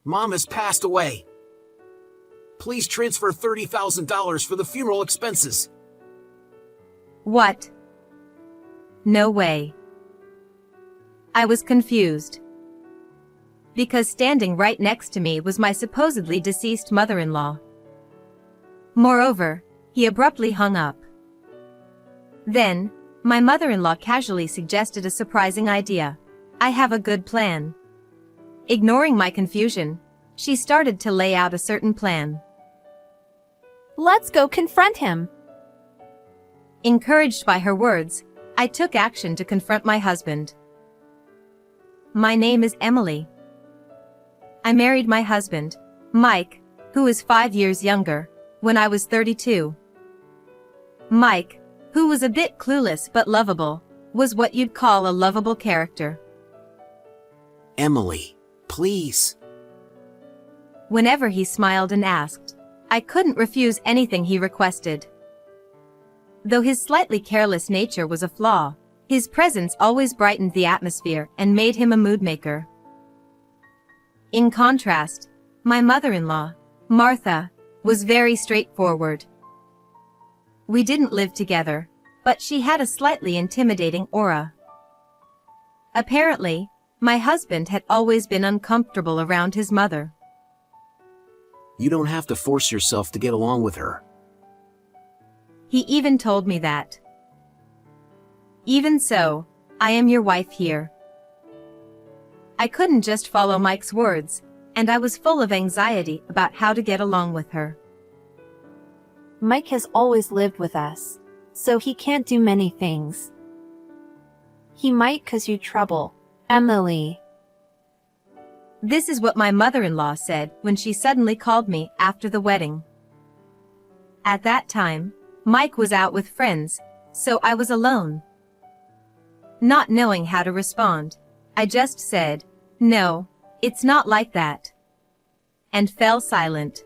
Mom has passed away. Please transfer $30,000 for the funeral expenses. What? No way. I was confused. Because standing right next to me was my supposedly deceased mother-in-law. Moreover, he abruptly hung up. Then, my mother-in-law casually suggested a surprising idea. I have a good plan. Ignoring my confusion, she started to lay out a certain plan. Let's go confront him. Encouraged by her words, I took action to confront my husband. My name is Emily. I married my husband, Mike, who is 5 years younger, when I was 32. Mike, who was a bit clueless but lovable, was what you'd call a lovable character. Emily, please. Whenever he smiled and asked, I couldn't refuse anything he requested. Though his slightly careless nature was a flaw, his presence always brightened the atmosphere and made him a mood maker. In contrast, my mother-in-law, Martha, was very straightforward. We didn't live together, but she had a slightly intimidating aura. Apparently, my husband had always been uncomfortable around his mother. You don't have to force yourself to get along with her. He even told me that. Even so, I am your wife here. I couldn't just follow Mike's words, and I was full of anxiety about how to get along with her. Mike has always lived with us, so he can't do many things. He might cause you trouble, Emily. This is what my mother-in-law said when she suddenly called me after the wedding. At that time, Mike was out with friends, so I was alone. Not knowing how to respond, I just said, "No, it's not like that," and fell silent.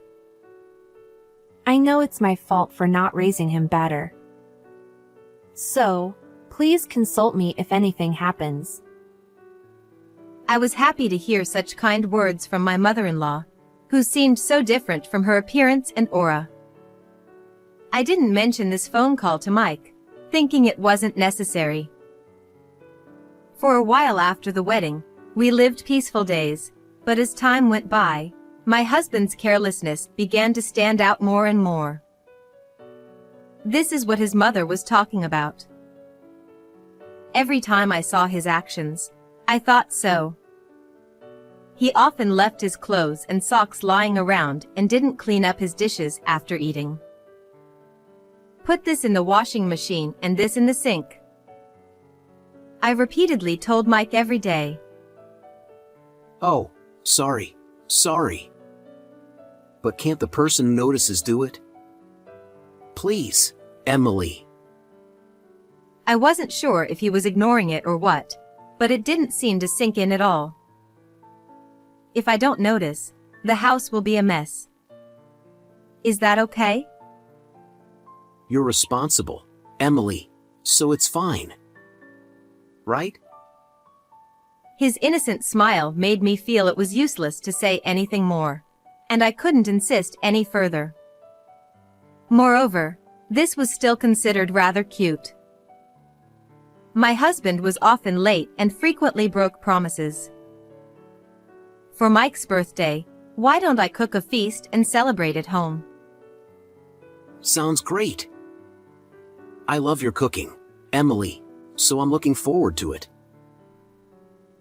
I know it's my fault for not raising him better. So, please consult me if anything happens. I was happy to hear such kind words from my mother-in-law, who seemed so different from her appearance and aura. I didn't mention this phone call to Mike, thinking it wasn't necessary. For a while after the wedding, we lived peaceful days, but as time went by, my husband's carelessness began to stand out more and more. This is what his mother was talking about. Every time I saw his actions, I thought so. He often left his clothes and socks lying around and didn't clean up his dishes after eating. Put this in the washing machine and this in the sink. I repeatedly told Mike every day. Oh, sorry. But can't the person who notices do it? Please, Emily. I wasn't sure if he was ignoring it or what, but it didn't seem to sink in at all. If I don't notice, the house will be a mess. Is that okay? You're responsible, Emily, so it's fine. Right? His innocent smile made me feel it was useless to say anything more, and I couldn't insist any further. Moreover, this was still considered rather cute. My husband was often late and frequently broke promises. For Mike's birthday, why don't I cook a feast and celebrate at home? Sounds great. I love your cooking, Emily, so I'm looking forward to it.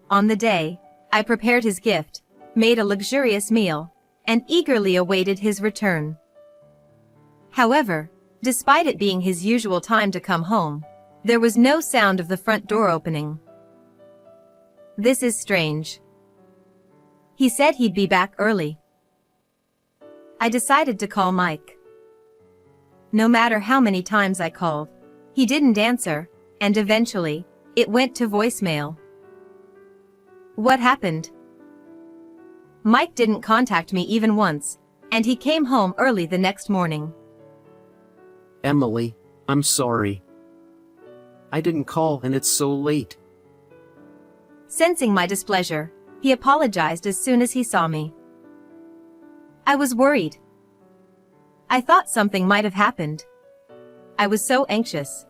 On the day, I prepared his gift, made a luxurious meal, and eagerly awaited his return. However, despite it being his usual time to come home, there was no sound of the front door opening. This is strange. He said he'd be back early. I decided to call Mike. No matter how many times I called, he didn't answer, and eventually, it went to voicemail. What happened? Mike didn't contact me even once, and he came home early the next morning. Emily, I'm sorry. I didn't call and it's so late. Sensing my displeasure, he apologized as soon as he saw me. I was worried. I thought something might have happened. I was so anxious.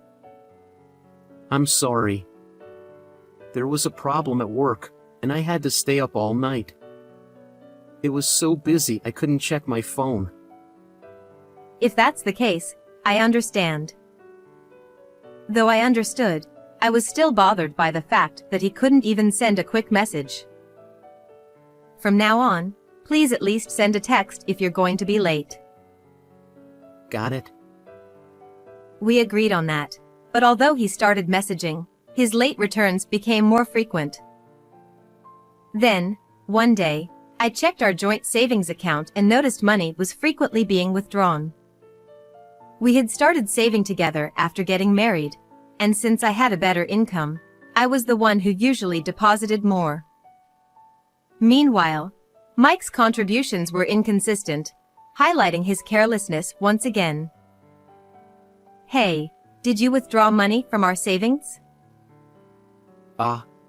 I'm sorry. There was a problem at work, and I had to stay up all night. It was so busy I couldn't check my phone. If that's the case, I understand. Though I understood, I was still bothered by the fact that he couldn't even send a quick message. From now on, please at least send a text if you're going to be late. Got it? We agreed on that, but although he started messaging, his late returns became more frequent. Then, one day, I checked our joint savings account and noticed money was frequently being withdrawn. We had started saving together after getting married, and since I had a better income, I was the one who usually deposited more. Meanwhile, Mike's contributions were inconsistent, highlighting his carelessness once again. Hey, did you withdraw money from our savings?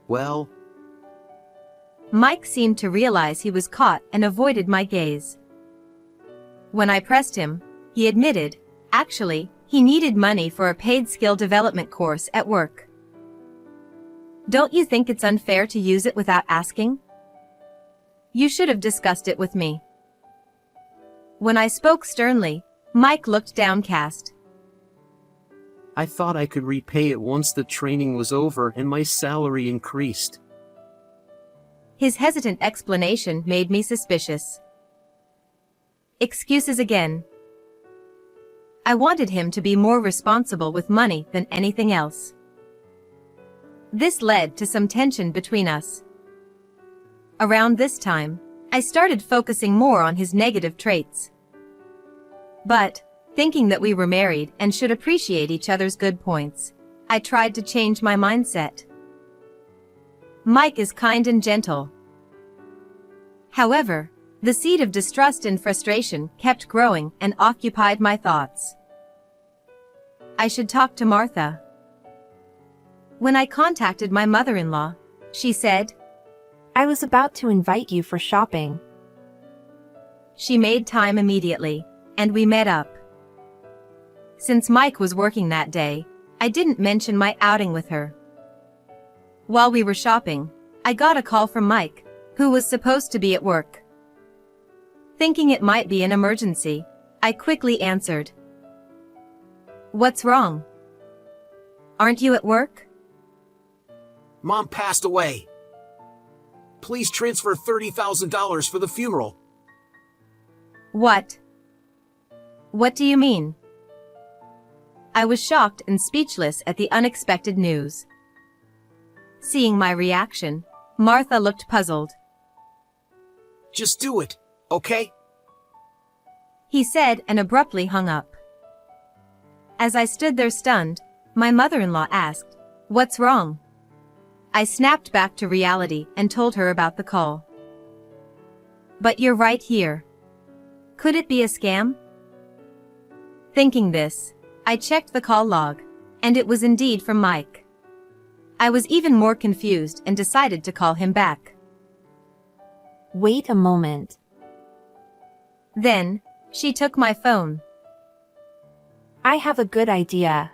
Well, Mike seemed to realize he was caught and avoided my gaze. When I pressed him, he admitted, actually, he needed money for a paid skill development course at work. Don't you think it's unfair to use it without asking? You should have discussed it with me. When I spoke sternly, Mike looked downcast. I thought I could repay it once the training was over and my salary increased. His hesitant explanation made me suspicious. Excuses again. I wanted him to be more responsible with money than anything else. This led to some tension between us. Around this time, I started focusing more on his negative traits. But, thinking that we were married and should appreciate each other's good points, I tried to change my mindset. Mike is kind and gentle. However, the seed of distrust and frustration kept growing and occupied my thoughts. I should talk to Martha. When I contacted my mother-in-law, she said, I was about to invite you for shopping. She made time immediately, and we met up. Since Mike was working that day, I didn't mention my outing with her. While we were shopping, I got a call from Mike, who was supposed to be at work. Thinking it might be an emergency, I quickly answered. What's wrong? Aren't you at work? Mom passed away. Please transfer $30,000 for the funeral. What? What do you mean? I was shocked and speechless at the unexpected news. Seeing my reaction, Martha looked puzzled. Just do it, okay? He said and abruptly hung up. As I stood there stunned, my mother-in-law asked, What's wrong? I snapped back to reality and told her about the call. But you're right here. Could it be a scam? Thinking this, I checked the call log, and it was indeed from Mike. I was even more confused and decided to call him back. Wait a moment. Then, she took my phone. I have a good idea.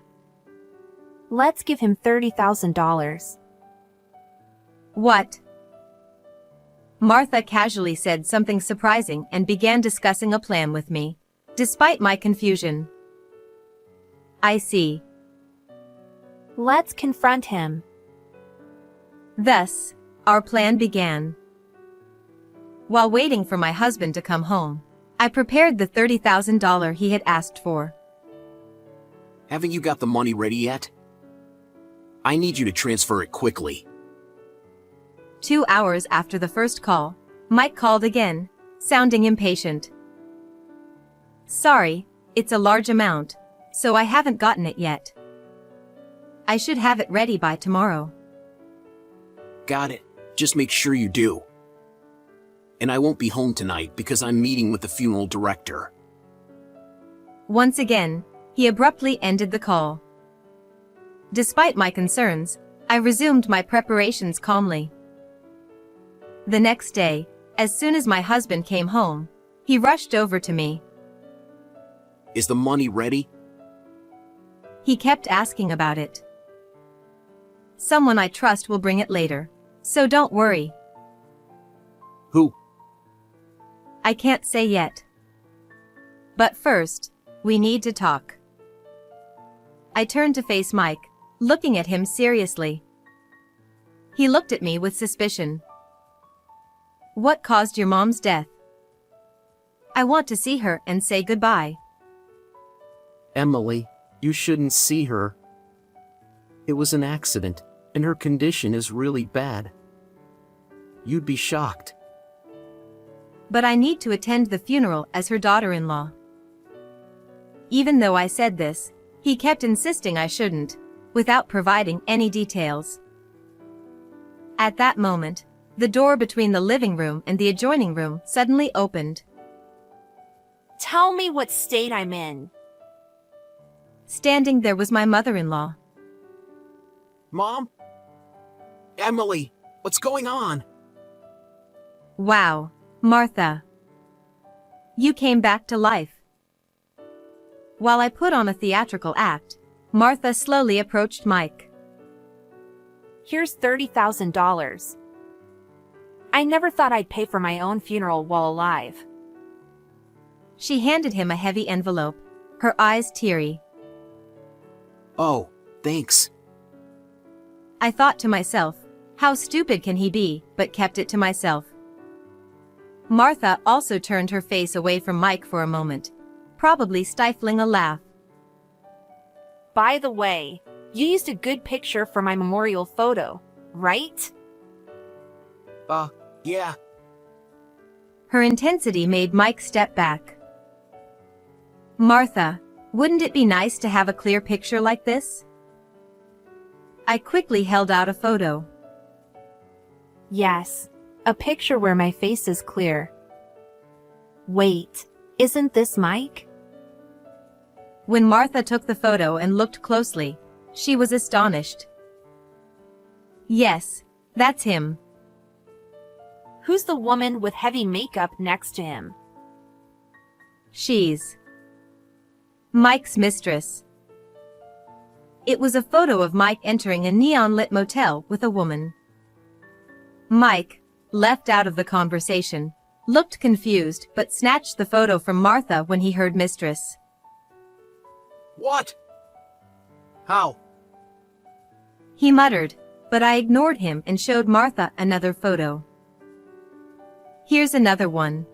Let's give him $30,000. What? Martha casually said something surprising and began discussing a plan with me, despite my confusion. I see. Let's confront him. Thus, our plan began. While waiting for my husband to come home, I prepared the $30,000 he had asked for. Haven't you got the money ready yet? I need you to transfer it quickly. 2 hours after the first call, Mike called again, sounding impatient. Sorry, it's a large amount, so I haven't gotten it yet. I should have it ready by tomorrow. Got it. Just make sure you do. And I won't be home tonight because I'm meeting with the funeral director. Once again, he abruptly ended the call. Despite my concerns, I resumed my preparations calmly. The next day, as soon as my husband came home, He rushed over to me. Is the money ready? He kept asking about it. Someone I trust will bring it later, so don't worry. Who? I can't say yet. But first, we need to talk. I turned to face Mike, looking at him seriously. He looked at me with suspicion. What caused your mom's death? I want to see her and say goodbye. Emily, you shouldn't see her. It was an accident, and her condition is really bad. You'd be shocked. But I need to attend the funeral as her daughter-in-law. Even though I said this, he kept insisting I shouldn't, without providing any details. At that moment, the door between the living room and the adjoining room suddenly opened. Tell me what state I'm in. Standing there was my mother-in-law. Mom? Emily, what's going on? Wow, Martha. You came back to life. While I put on a theatrical act, Martha slowly approached Mike. Here's $30,000. I never thought I'd pay for my own funeral while alive. She handed him a heavy envelope, her eyes teary. Oh, thanks. I thought to myself, how stupid can he be, but kept it to myself. Martha also turned her face away from Mike for a moment, probably stifling a laugh. By the way, you used a good picture for my memorial photo, right? Yeah. Her intensity made Mike step back. Martha, wouldn't it be nice to have a clear picture like this? I quickly held out a photo. Yes, a picture where my face is clear. Wait, isn't this Mike? When Martha took the photo and looked closely, she was astonished. Yes, that's him. Who's the woman with heavy makeup next to him? She's Mike's mistress. It was a photo of Mike entering a neon-lit motel with a woman. Mike, left out of the conversation, looked confused but snatched the photo from Martha when he heard mistress. What? How? He muttered, but I ignored him and showed Martha another photo. Here's another one.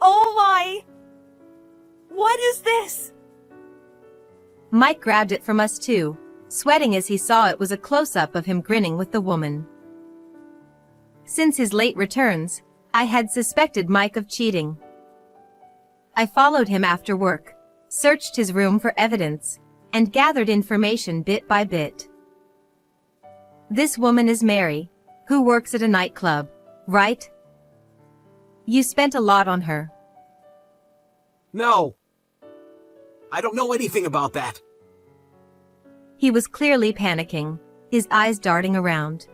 Oh my! What is this? Mike grabbed it from us too, sweating as he saw it was a close-up of him grinning with the woman. Since his late returns, I had suspected Mike of cheating. I followed him after work, searched his room for evidence, and gathered information bit by bit. This woman is Mary, who works at a nightclub, right? You spent a lot on her. No. I don't know anything about that. He was clearly panicking, his eyes darting around.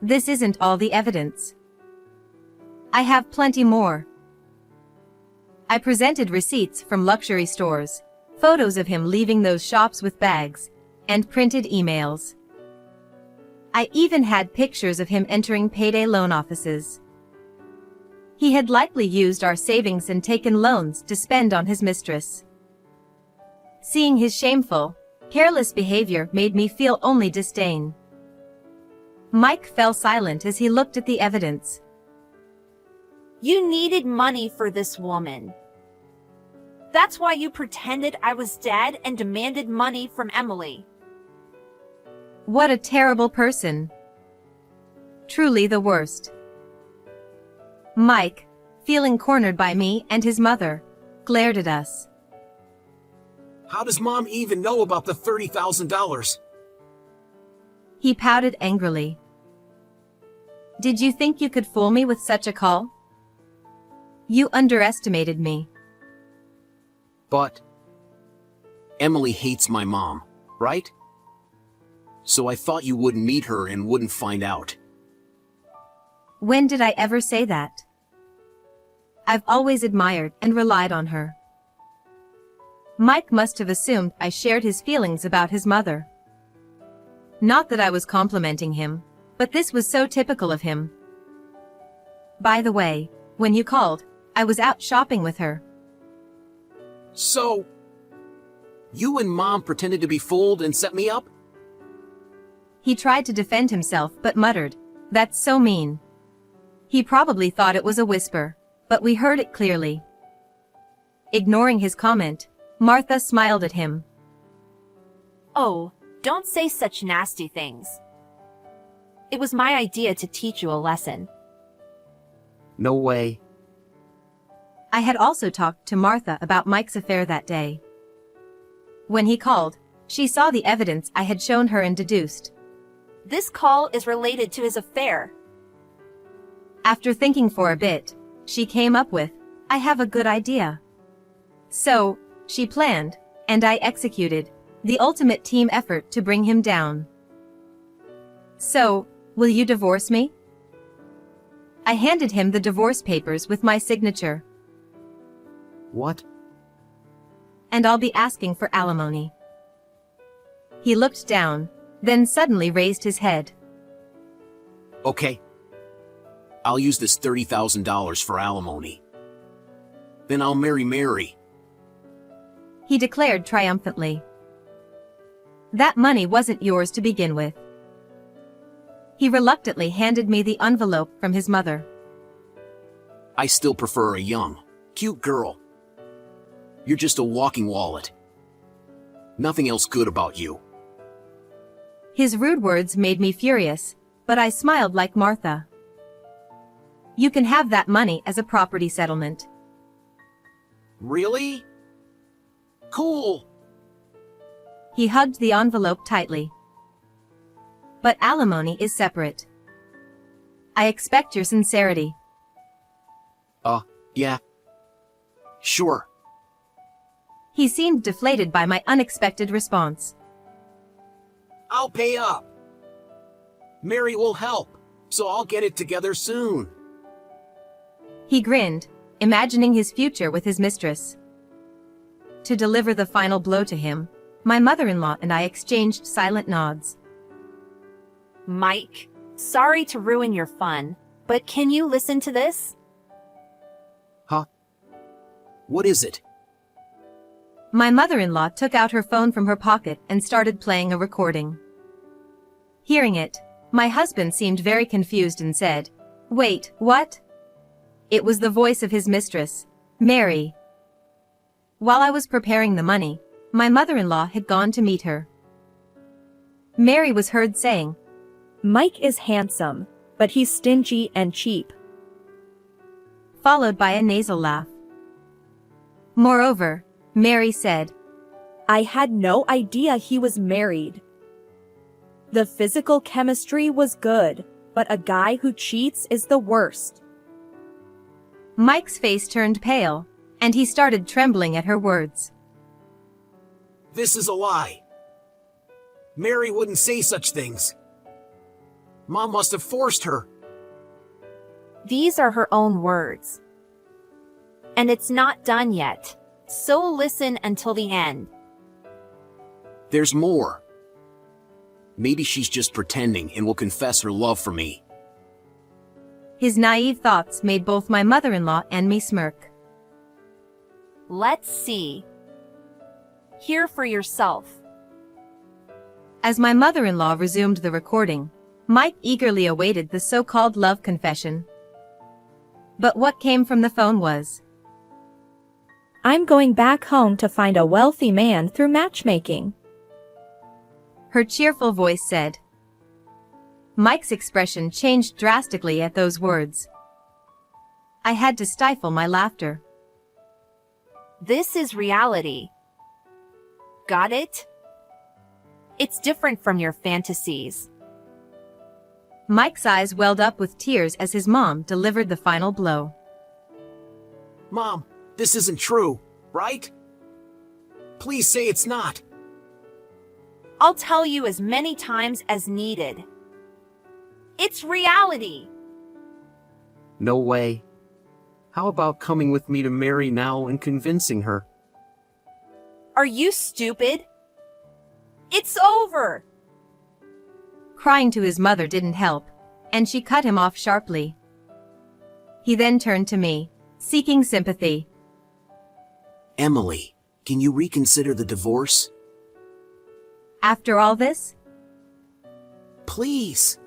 This isn't all the evidence. I have plenty more. I presented receipts from luxury stores, photos of him leaving those shops with bags, and printed emails. I even had pictures of him entering payday loan offices. He had likely used our savings and taken loans to spend on his mistress. Seeing his shameful, careless behavior made me feel only disdain. Mike fell silent as he looked at the evidence. You needed money for this woman. That's why you pretended I was dead and demanded money from Emily. What a terrible person. Truly the worst. Mike, feeling cornered by me and his mother, glared at us. How does Mom even know about the $30,000? He pouted angrily. Did you think you could fool me with such a call? You underestimated me. But Emily hates my mom, right? So I thought you wouldn't meet her and wouldn't find out. When did I ever say that? I've always admired and relied on her. Mike must have assumed I shared his feelings about his mother. Not that I was complimenting him, but this was so typical of him. By the way, when you called, I was out shopping with her. So, you and Mom pretended to be fooled and set me up? He tried to defend himself but muttered, "That's so mean." He probably thought it was a whisper, but we heard it clearly. Ignoring his comment, Martha smiled at him. Oh, don't say such nasty things. It was my idea to teach you a lesson. No way. I had also talked to Martha about Mike's affair that day. When he called, she saw the evidence I had shown her and deduced. This call is related to his affair. After thinking for a bit, she came up with, "I have a good idea." So, she planned, and I executed, the ultimate team effort to bring him down. "So, will you divorce me?" I handed him the divorce papers with my signature. What? "And I'll be asking for alimony." He looked down, then suddenly raised his head. Okay. I'll use this $30,000 for alimony. Then I'll marry Mary. He declared triumphantly. That money wasn't yours to begin with. He reluctantly handed me the envelope from his mother. I still prefer a young, cute girl. You're just a walking wallet. Nothing else good about you. His rude words made me furious, but I smiled like Martha. "You can have that money as a property settlement." Really? Cool. He hugged the envelope tightly. "But alimony is separate. I expect your sincerity." Yeah. Sure. He seemed deflated by my unexpected response. I'll pay up. Mary will help, so I'll get it together soon. He grinned, imagining his future with his mistress. To deliver the final blow to him, my mother-in-law and I exchanged silent nods. Mike, sorry to ruin your fun, but can you listen to this? Huh? What is it? My mother-in-law took out her phone from her pocket and started playing a recording. Hearing it, my husband seemed very confused and said, "Wait, what?" It was the voice of his mistress, Mary. While I was preparing the money, my mother-in-law had gone to meet her. Mary was heard saying, "Mike is handsome, but he's stingy and cheap." followed by a nasal laugh. Moreover, Mary said, "I had no idea he was married. The physical chemistry was good, but a guy who cheats is the worst." Mike's face turned pale, and he started trembling at her words. This is a lie. Mary wouldn't say such things. Mom must have forced her. These are her own words. And it's not done yet, so listen until the end. There's more. Maybe she's just pretending and will confess her love for me. His naive thoughts made both my mother-in-law and me smirk. Let's see. Hear for yourself. As my mother-in-law resumed the recording, Mike eagerly awaited the so-called love confession. But what came from the phone was, "I'm going back home to find a wealthy man through matchmaking." her cheerful voice said. Mike's expression changed drastically at those words. I had to stifle my laughter. This is reality. Got it? It's different from your fantasies. Mike's eyes welled up with tears as his mom delivered the final blow. Mom, this isn't true, right? Please say it's not. I'll tell you as many times as needed. It's reality. No way. How about coming with me to Mary now and convincing her? Are you stupid? It's over! Crying to his mother didn't help, and she cut him off sharply. He then turned to me, seeking sympathy. Emily, can you reconsider the divorce? After all this? Please.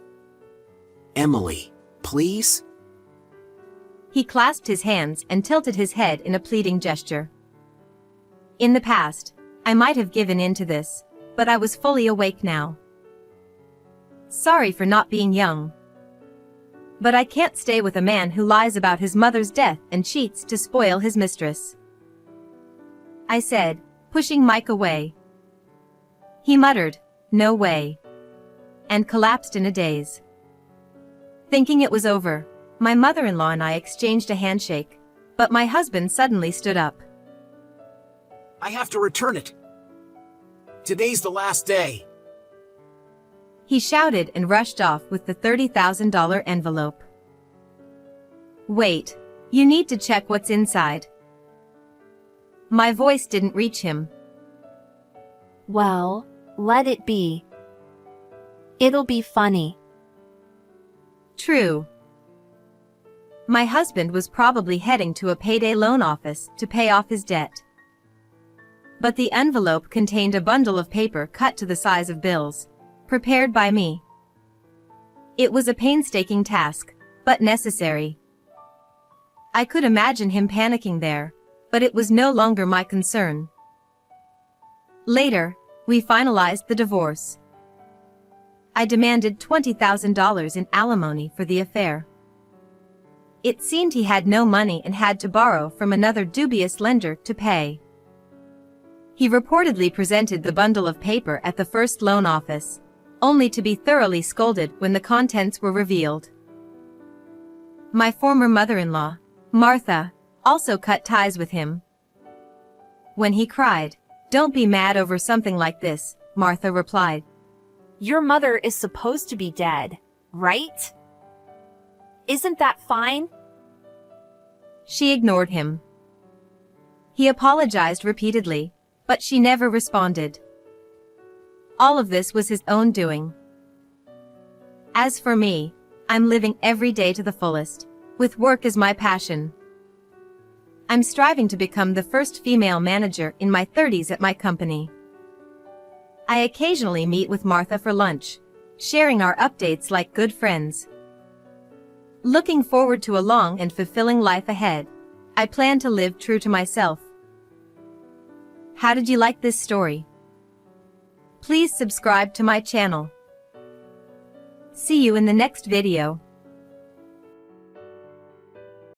Emily, please? He clasped his hands and tilted his head in a pleading gesture. In the past, I might have given in to this, but I was fully awake now. Sorry for not being young. But I can't stay with a man who lies about his mother's death and cheats to spoil his mistress, I said, pushing Mike away. He muttered, "No way," and collapsed in a daze. Thinking it was over, my mother-in-law and I exchanged a handshake, but my husband suddenly stood up. I have to return it. Today's the last day. He shouted and rushed off with the $30,000 envelope. Wait, you need to check what's inside. My voice didn't reach him. Well, let it be. It'll be funny. True. My husband was probably heading to a payday loan office to pay off his debt. But the envelope contained a bundle of paper cut to the size of bills, prepared by me. It was a painstaking task, but necessary. I could imagine him panicking there, but it was no longer my concern. Later, we finalized the divorce. I demanded $20,000 in alimony for the affair. It seemed he had no money and had to borrow from another dubious lender to pay. He reportedly presented the bundle of paper at the first loan office, only to be thoroughly scolded when the contents were revealed. My former mother-in-law, Martha, also cut ties with him. When he cried, "Don't be mad over something like this," Martha replied, Your mother is supposed to be dead, right? Isn't that fine? She ignored him. He apologized repeatedly, but she never responded. All of this was his own doing. As for me, I'm living every day to the fullest, with work as my passion. I'm striving to become the first female manager in my 30s at my company. I occasionally meet with Martha for lunch, sharing our updates like good friends. Looking forward to a long and fulfilling life ahead, I plan to live true to myself. How did you like this story? Please subscribe to my channel. See you in the next video.